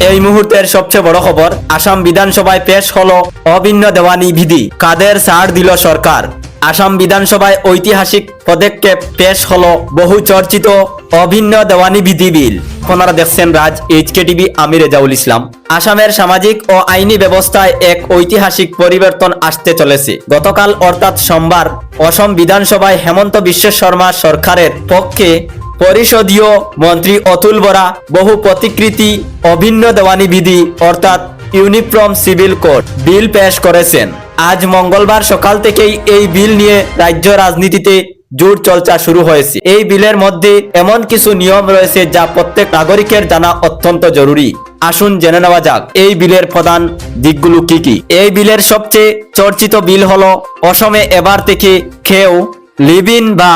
এই মুহূর্তের সবচেয়ে বড় খবর, আসাম বিধানসভায় পেশ হলো অভিন্ন দেওয়ানি বিধি, কাদের ছাড় দিল সরকার। আসাম বিধানসভায় ঐতিহাসিক পদক্ষেপ, পেশ হলো বহু চর্চিত অভিন্ন দেওয়ানি বিধি বিল। আপনারা দেখছেন রাজ এইচকে টিভি, আমি রেজাউল ইসলাম। আসামের সামাজিক ও আইনি ব্যবস্থায় এক ঐতিহাসিক পরিবর্তন আসতে চলেছে। গতকাল অর্থাৎ সোমবার অসম বিধানসভায় হেমন্ত বিশ্ব শর্মা সরকারের পক্ষে পরিষদীয় মন্ত্রী অতুল বরা বহু প্রতিকৃতি অভিন্ন দেওয়ানি বিধি অর্থাৎ ইউনিফর্ম সিভিল কোড বিল পেশ করেছেন। আজ মঙ্গলবার সকাল থেকেই এই বিল নিয়ে রাজ্য রাজনীতিতে জোর চর্চা শুরু হয়েছে। এই বিলের মধ্যে এমন কিছু নিয়ম রয়েছে যা প্রত্যেক নাগরিকের জানা অত্যন্ত জরুরি। আসুন জেনে নেওয়া যাক এই বিলের প্রধান দিকগুলো কি কি। এই বিলের সবচেয়ে চর্চিত বিল হলো, অসমে এবার থেকে কেউ লিভ ইন বা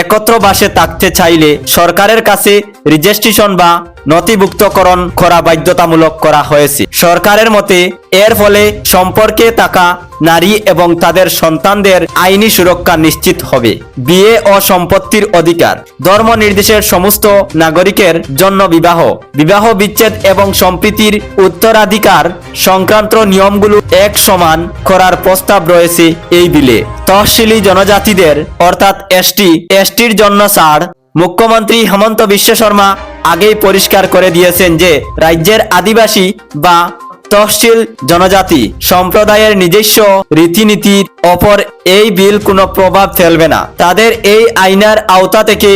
একত্র বাসে থাকতে চাইলে সরকারের কাছে রেজিস্ট্রেশন বা নথিভুক্তকরণ করা বাধ্যতামূলক করা হয়েছে। সরকারের মতে এর ফলে সম্পর্কে থাকা নারী এবং তাদের সন্তানদের আইনি সুরক্ষা নিশ্চিত হবে। বিয়ে ও সম্পত্তির অধিকার, ধর্ম নির্দেশের সমস্ত নাগরিকের জন্য বিবাহ বিচ্ছেদ এবং সম্প্রীতির উত্তরাধিকার সংক্রান্ত নিয়মগুলো এক সমান করার প্রস্তাব রয়েছে এই বিলে। তহসিলি জনজাতিদের অর্থাৎ এসটির জন্য ছাড়। মুখ্যমন্ত্রী হেমন্ত বিশ্ব শর্মা আগেই পরিষ্কার করে দিয়েছেন যে রাজ্যের আদিবাসী বা তহসিল জনজাতি সম্প্রদায়ের নিজস্ব রীতিনীতির ওপর এই বিল কোনো প্রভাব ফেলবে না। তাদের এই আইনের আওতা থেকে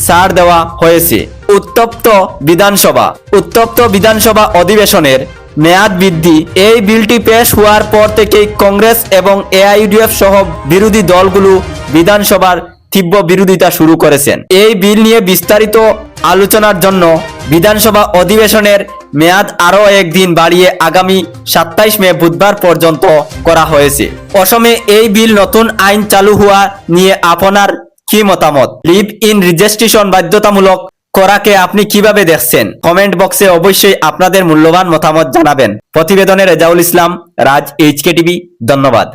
ছাড় দেওয়া হয়েছে। উত্তপ্ত বিধানসভা অধিবেশনের মেয়াদ বৃদ্ধি, এই বিলটি পেশ হওয়ার পর থেকেই কংগ্রেস এবং এআইইউডিএফ সহ বিরোধী দলগুলো বিধানসভার তীব্র বিরোধিতা শুরু করেছেন। এই বিল নিয়ে বিস্তারিত আলোচনার জন্য বিধানসভা অধিবেশনের মেয়াদ আরও একদিন বাড়িয়ে আগামী 27 মে বুধবার পর্যন্ত করা হয়েছে। অসমে এই বিল নতুন আইন চালু হওয়া নিয়ে আপনার কি মতামত? লিভ ইন রেজিস্ট্রেশন বাধ্যতামূলক করাকে আপনি কিভাবে দেখছেন? কমেন্ট বক্সে অবশ্যই আপনাদের মূল্যবান মতামত জানাবেন। প্রতিবেদনে রেজাউল ইসলাম, রাজ এইচকে টিভি। ধন্যবাদ।